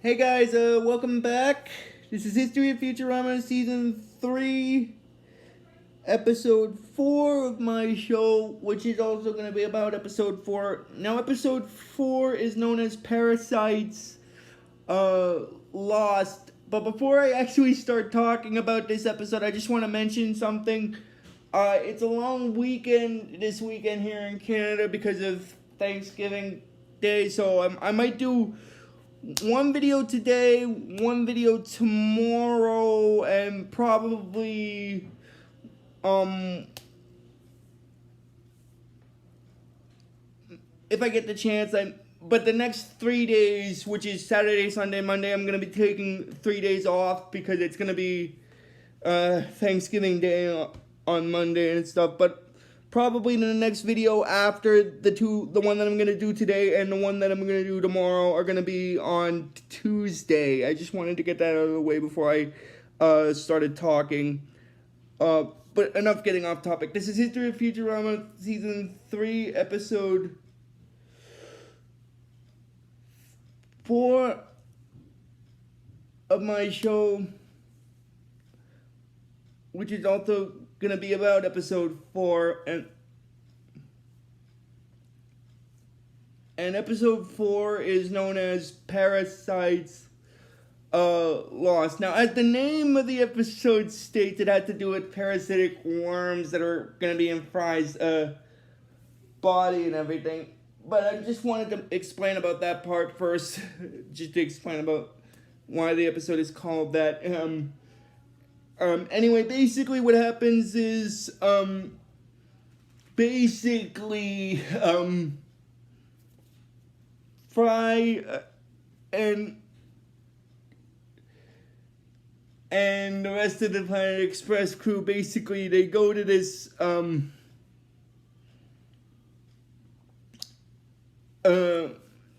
Hey guys, welcome back. This is History of Futurama Season 3, Episode 4 of my show, which is also going to be about Episode 4. Now, Episode 4 is known as Parasites Lost. But before I actually start talking about this episode, I just want to mention something. It's a long weekend this weekend here in Canada because of Thanksgiving Day, so I might do one video today, one video tomorrow, and probably if I get the chance, but the next 3 days, which is Saturday, Sunday, Monday, I'm gonna be taking 3 days off because it's gonna be Thanksgiving Day on Monday and stuff. But probably in the next video after the one that I'm gonna do today and the one that I'm gonna do tomorrow are gonna be on Tuesday. I just wanted to get that out of the way before I started talking. But enough getting off topic. This is History of Futurama Season 3, Episode 4 of my show, which is also gonna be about Episode 4, and Episode 4 is known as Parasites Lost. Now, as the name of the episode states, it had to do with parasitic worms that are gonna be in Fry's body and everything. But I just wanted to explain about that part first, just to explain about why the episode is called that. Anyway, basically what happens is, Fry and the rest of the Planet Express crew, basically, they go to this,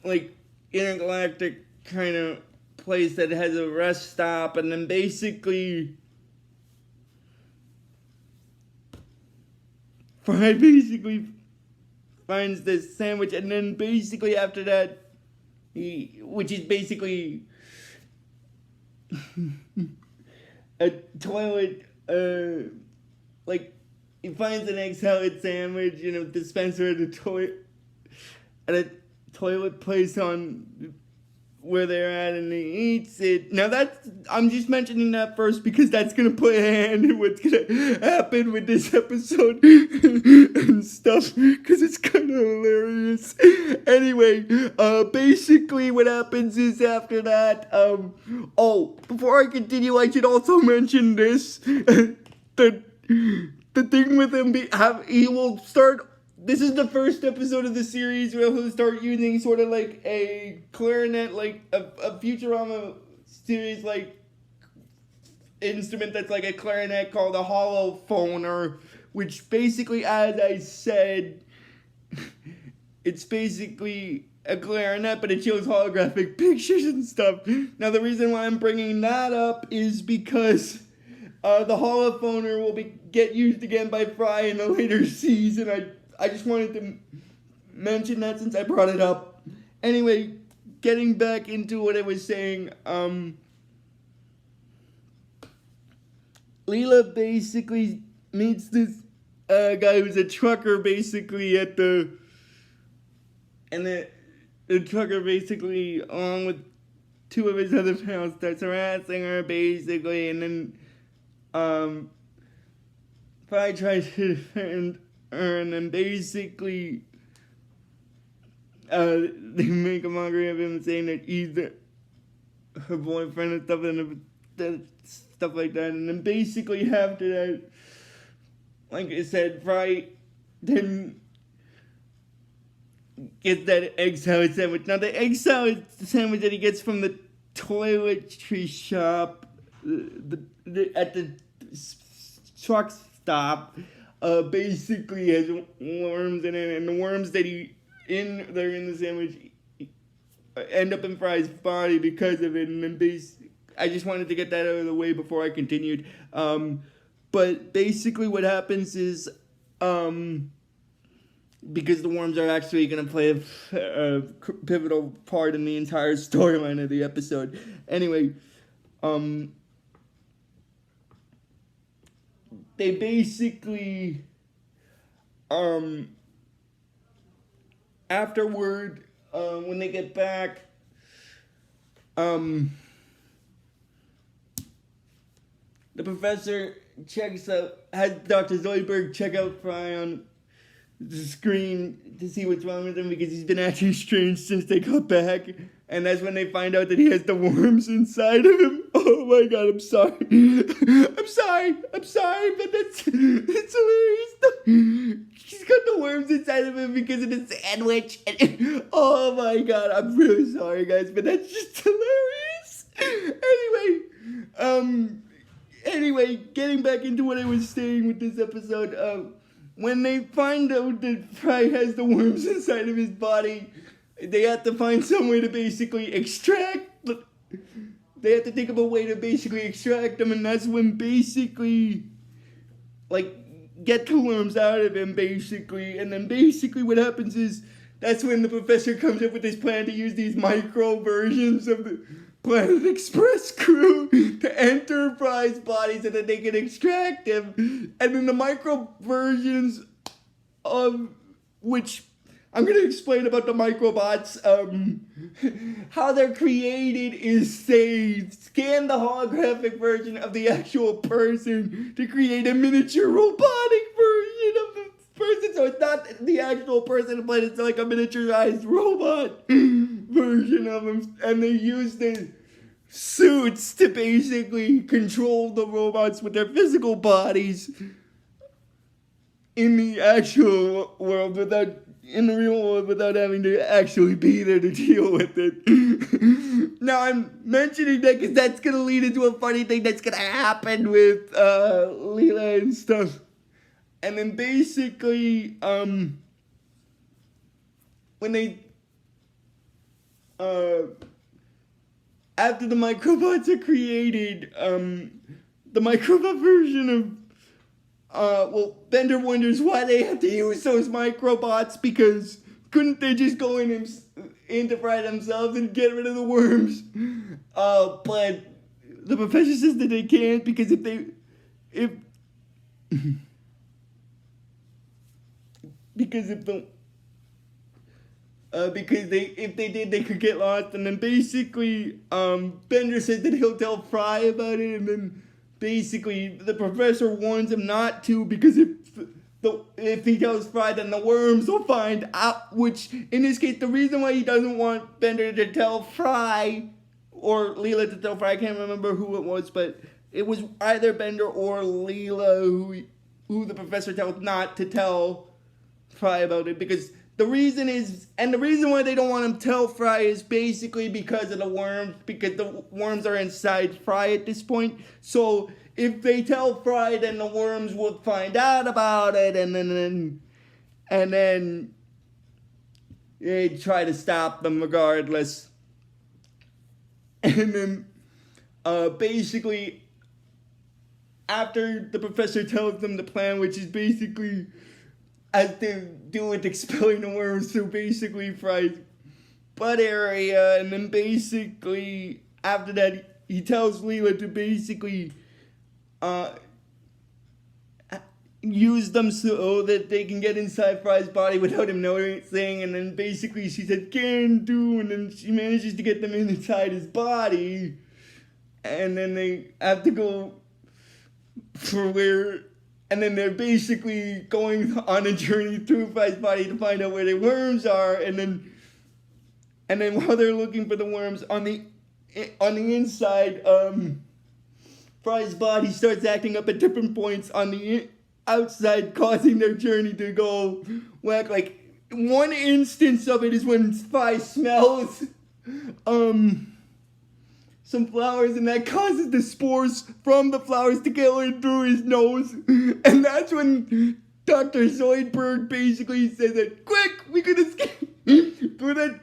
like, intergalactic kind of place that has a rest stop, and then basically Fry basically finds this sandwich, and then basically after that, which is basically a toilet, like, he finds an egg salad sandwich in a dispenser at a toilet place on where they're at, and he eats it. Now I'm just mentioning that first because that's gonna play a hand in what's gonna happen with this episode and stuff, because it's kind of hilarious. Anyway, basically what happens is after that, before I continue, I should also mention this. the thing with him, he will start. This is the first episode of the series where he'll start using sort of like a clarinet, like a Futurama series like instrument that's like a clarinet called a holophoner, which basically, as I said, it's basically a clarinet, but it shows holographic pictures and stuff. Now, the reason why I'm bringing that up is because the holophoner will get used again by Fry in a later season. I just wanted to mention that since I brought it up. Anyway, getting back into what I was saying, Leela basically meets this guy who's a trucker, basically, and the trucker basically, along with two of his other pals, starts harassing her, basically, and then Fry tries to defend her, and then basically they make a mockery of him, saying that he's her boyfriend and stuff like that. And then basically after that, like I said, Fry then gets that egg salad sandwich. Now, the egg salad sandwich that he gets from the toiletry shop at the truck stop basically has worms in it, and the worms that they're in the sandwich end up in Fry's body because of it. And then I just wanted to get that out of the way before I continued. But basically what happens is because the worms are actually going to play a pivotal part in the entire storyline of the episode. Anyway, they basically, afterward, when they get back, the professor has Dr. Zoidberg check out Fry on the screen to see what's wrong with him because he's been acting strange since they got back. And that's when they find out that he has the worms inside of him. Oh my god, I'm sorry. I'm sorry, but it's hilarious. He's got the worms inside of him because of the sandwich. Oh my god, I'm really sorry, guys, but that's just hilarious. Anyway, getting back into what I was saying with this episode, when they find out that Fry has the worms inside of his body, they have to find some way to basically extract. They have to think of a way to basically extract them, and that's when basically, get the worms out of him, basically. And then basically what happens is, that's when the professor comes up with this plan to use these micro versions of the Planet Express crew to enter Fry's body so that they can extract him. And then the micro versions of which I'm going to explain about the microbots. How they're created is they scan the holographic version of the actual person to create a miniature robotic version of the person. So it's not the actual person, but it's like a miniaturized robot version of him. And they use the suits to basically control the robots with their physical bodies in the actual world in the real world without having to actually be there to deal with it. Now I'm mentioning that because that's going to lead into a funny thing that's going to happen with Leela and stuff. And then basically, when they, after the microbots are created, the microbot version of Bender wonders why they have to use those microbots because couldn't they just go into Fry themselves and get rid of the worms? But the professor says that they can't because if they did, they could get lost. And then basically, Bender says that he'll tell Fry about it, and then basically the professor warns him not to because if he tells Fry, then the worms will find out. Which in this case, the reason why he doesn't want Bender to tell Fry or Leela to tell Fry, I can't remember who it was, but it was either Bender or Leela who the professor tells not to tell Fry about it because the reason why they don't want him to tell Fry is basically because of the worms, because the worms are inside Fry at this point. So if they tell Fry, then the worms will find out about it, and then they try to stop them regardless. And then basically after the professor tells them the plan, which is basically as they do with expelling the worms through basically Fry's butt area, and then basically after that he tells Leela to basically use them so that they can get inside Fry's body without him noticing, and then basically she said can do, and then she manages to get them inside his body, and then they have to go for where. And then they're basically going on a journey through Fry's body to find out where the worms are. And then while they're looking for the worms on the inside, Fry's body starts acting up at different points on the outside, causing their journey to go whack. Like one instance of it is when Fry smells some flowers, and that causes the spores from the flowers to go in through his nose. And that's when Dr. Zoidberg basically says that, quick, we could escape through that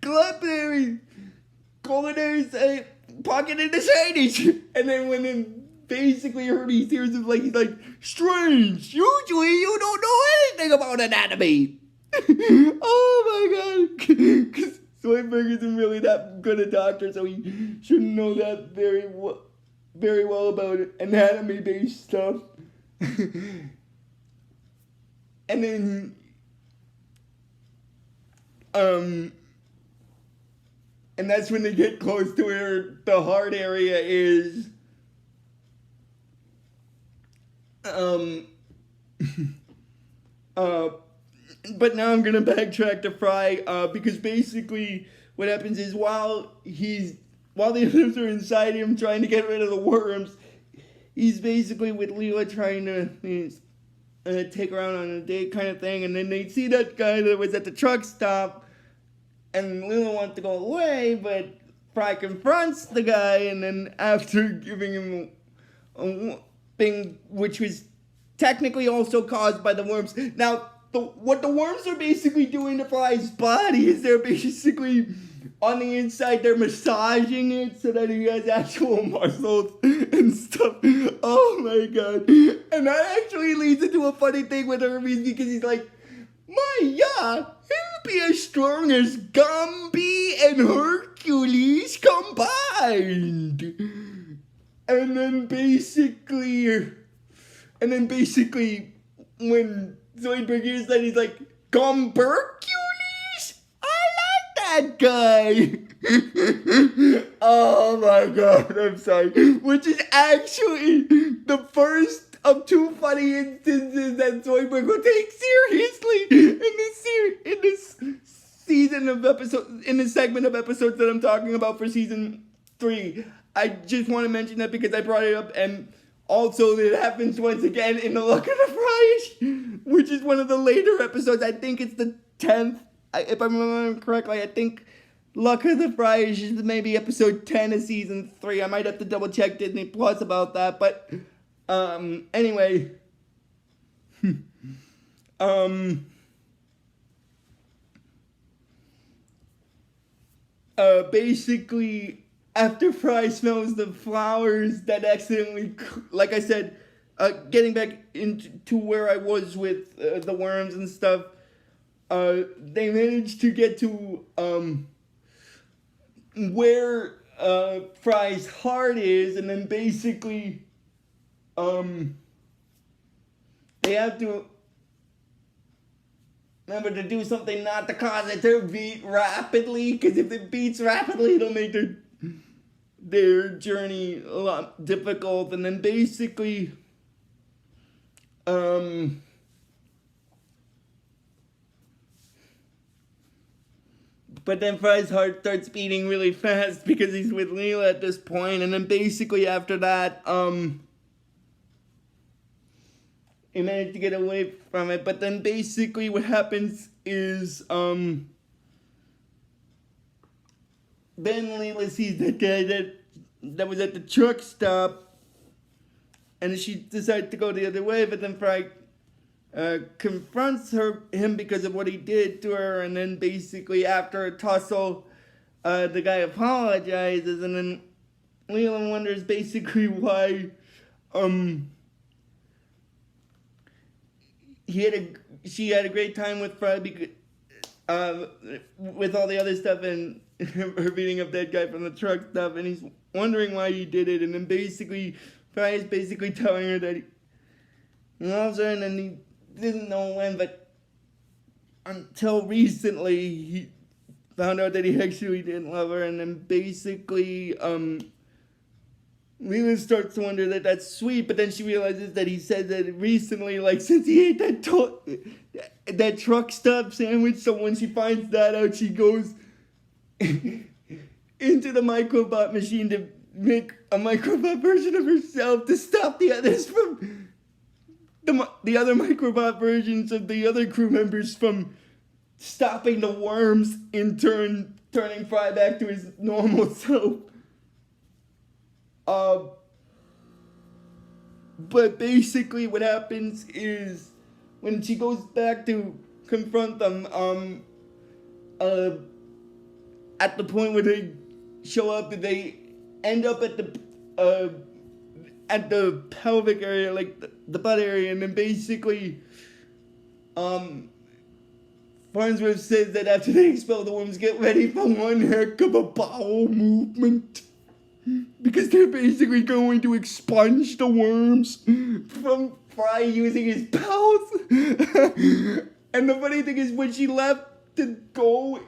culinary pocket in the signage. And then when basically he hears him he's like, strange, usually you don't know anything about anatomy. Oh my god! Because Zoidberg isn't really that good a doctor, so he shouldn't know that very well about anatomy-based stuff. And then, and that's when they get close to where the heart area is. But now I'm gonna backtrack to Fry, because basically what happens is while the others are inside him trying to get rid of the worms, he's basically with Leela trying to take her out on a date kind of thing, and then they see that guy that was at the truck stop, and Leela wants to go away, but Fry confronts the guy, and then after giving him a thing, which was technically also caused by the worms. Now, what the worms are basically doing to Fry's body is they're basically on the inside, they're massaging it so that he has actual muscles and stuff. Oh my god. And that actually leads into a funny thing with Hermes, because he's like, he'll be as strong as Gumby and Hercules combined. And then basically when Zoidberg hears that, he's like, Gumbercules? I like that guy. Oh my god, I'm sorry. Which is actually the first of two funny instances that Zoidberg will take seriously in this season of episodes, in this segment of episodes that I'm talking about for season 3. I just want to mention that because I brought it up, and also it happens once again in the Luck of the Fries, which is one of the later episodes. I think it's the 10th, if I remember correctly. I think Luck of the Fries is maybe episode 10 of season 3. I might have to double check Disney Plus about that, but anyway. Basically, after Fry smells the flowers that accidentally, like I said, getting back into where I was with the worms and stuff, they managed to get to where Fry's heart is, and then basically they have to remember to do something not to cause it to beat rapidly, because if it beats rapidly, it'll make their journey a lot difficult. And then basically but then Fry's heart starts beating really fast because he's with Leela at this point, and then basically after that he managed to get away from it. But then basically what happens is then Leela sees that guy that was at the truck stop, and she decides to go the other way, but then Fry confronts him because of what he did to her, and then basically after a tussle, the guy apologizes, and then Leela wonders basically why she had a great time with Fry because with all the other stuff and her beating up that guy from the truck stuff, and he's wondering why he did it, and then basically Fry is basically telling her that he loves her, and then he didn't know when, but until recently he found out that he actually didn't love her, and then basically Leela starts to wonder that that's sweet, but then she realizes that he said that recently, like, since he ate that truck stop sandwich. So when she finds that out, she goes into the microbot machine to make a microbot version of herself to stop the others from the other microbot versions of the other crew members from stopping the worms, in turn turning Fry back to his normal self. But basically what happens is when she goes back to confront them, at the point where they show up, they end up at the pelvic area, like the butt area, and then basically Fry Farnsworth says that after they expel the worms, get ready for one heck of a bowel movement. Because they're basically going to expunge the worms from Fry using his bowels. And the funny thing is, when she left to go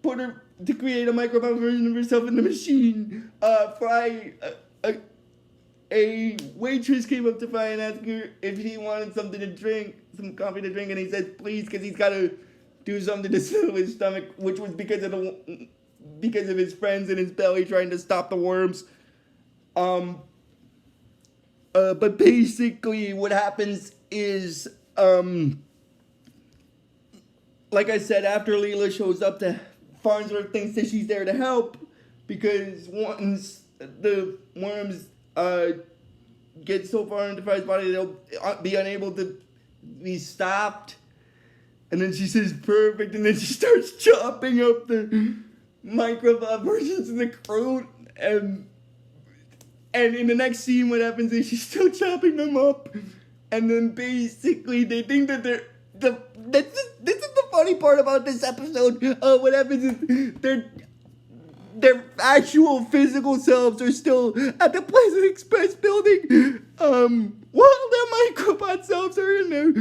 to create a microbot version of herself in the machine, Fry, a waitress came up to Fry and asked her if he wanted something to drink, some coffee to drink, and he said please, because he's got to do something to settle his stomach, which was because of his friends in his belly trying to stop the worms. But basically what happens is, like I said, after Leela shows up, Farnsworth thinks that she's there to help, because once the worms get so far into Fry's body, they'll be unable to be stopped. And then she says perfect, and then she starts chopping up the microbot versions of the crew, and in the next scene what happens is she's still chopping them up, and then basically they think that this is the funny part about this episode. What happens is their actual physical selves are still at the Pleasant Express building, while their microbot selves are in there,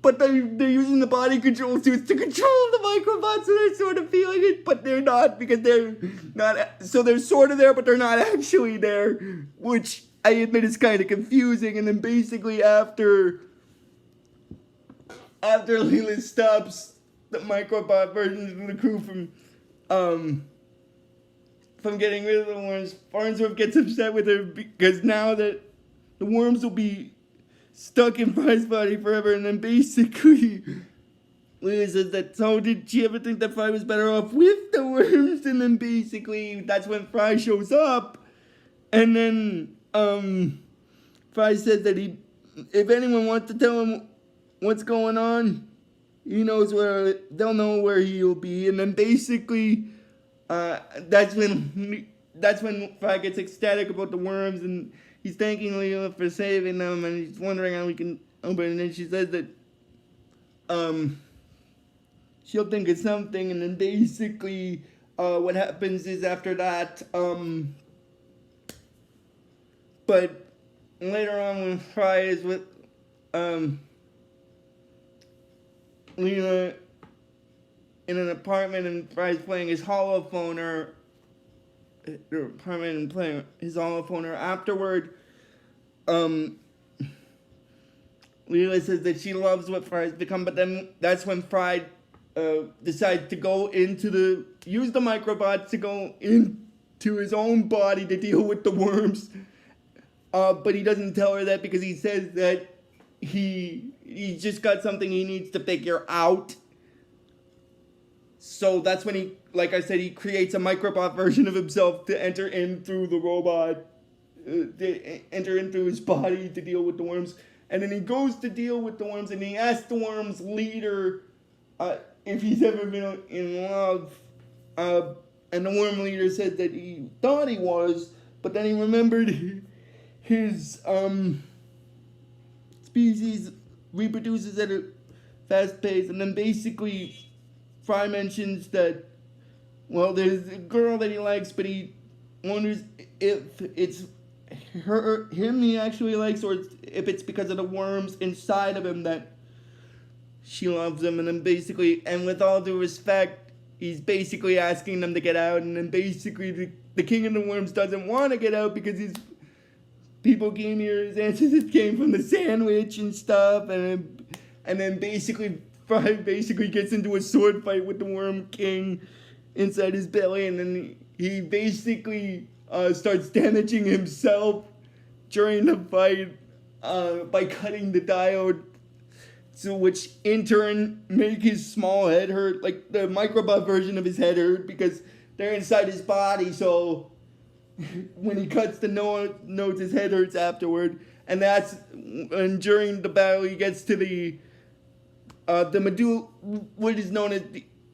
but they're using the body control suits to control the microbots, so they're sort of feeling it, but they're not, because they're not, so they're sort of there, but they're not actually there, which I admit is kind of confusing. And then basically after Leela stops the microbot versions of the crew from getting rid of the worms, Farnsworth gets upset with her, because now that the worms will be stuck in Fry's body forever. And then basically Leela says that, so did she ever think that Fry was better off with the worms? And then basically that's when Fry shows up, and then Fry says that if anyone wants to tell him what's going on, they'll know where he'll be. And then basically that's when Fry gets ecstatic about the worms, and he's thanking Leela for saving them, and he's wondering how we can open it. And then she says that she'll think of something. And then basically what happens is after that, but later on when Fry is with Leela in an apartment, and Fry's playing his holophoner, apartment, and playing his holophoner. Afterward, Leela says that she loves what Fry's become, but then that's when Fry decides to use the microbots to go into his own body to deal with the worms. But he doesn't tell her that, because he says that he's just got something he needs to figure out. So that's when he creates a microbot version of himself to enter in through the robot, enter in through his body to deal with the worms. And then he goes to deal with the worms, and he asks the worms leader if he's ever been in love. And the worm leader said that he thought he was, but then he remembered his species reproduces at a fast pace. And then basically Fry mentions that, well, there's a girl that he likes, but he wonders if it's him he actually likes, or if it's because of the worms inside of him that she loves him. And then basically, and with all due respect, he's basically asking them to get out. And then basically the king of the worms doesn't want to get out, because his people came here, his ancestors came from the sandwich and stuff. And then basically Fry basically gets into a sword fight with the Worm King inside his belly, and then he basically starts damaging himself during the fight by cutting the diode, so which in turn make his small head hurt, like the microbot version of his head hurt, because they're inside his body, so when he cuts the nodes, his head hurts afterward. And and during the battle he gets to the medulla, what is known as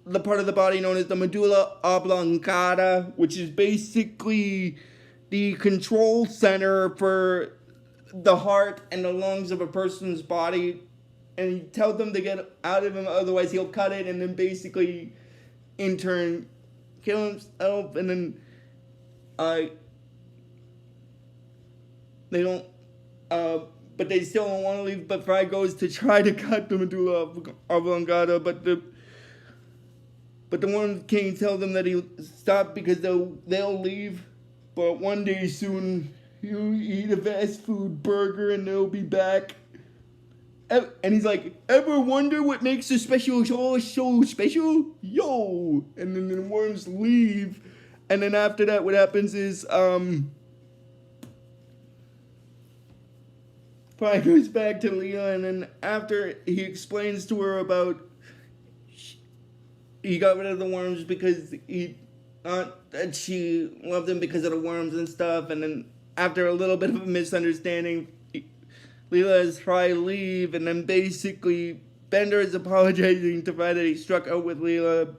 the part of the body known as the medulla oblongata, which is basically the control center for the heart and the lungs of a person's body. and he tells them to get out of him, otherwise he'll cut it, and then basically, in turn, kill himself, and then, they don't, but they still don't want to leave, but Fry goes to try to cut them and do avantgarde, but the Worm King tells them that he'll stop because they'll leave, but one day soon, he'll eat a fast food burger and they'll be back. And he's like, ever wonder what makes a special show so special? Yo! And then the worms leave. And then after that, what happens is, Fry goes back to Leela, and then after he explains to her about he got rid of the worms because that she loved him because of the worms and stuff, and then after a little bit of a misunderstanding, Leela has Fry leave, and then basically Bender is apologizing to Fry that he struck out with Leela,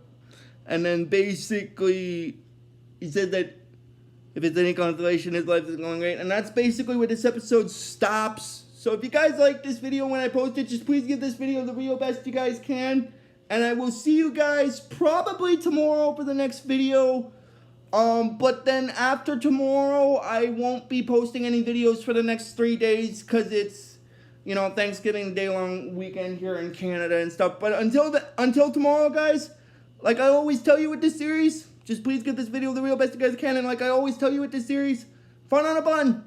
and then basically he said that if it's any consolation, his life is going great, and that's basically where this episode stops. So if you guys like this video when I post it, just please give this video the real best you guys can, and I will see you guys probably tomorrow for the next video. But then after tomorrow, I won't be posting any videos for the next 3 days because it's, you know, Thanksgiving day-long weekend here in Canada and stuff. But until tomorrow, guys, like I always tell you with this series, just please give this video the real best you guys can. And like I always tell you with this series, fun on a bun.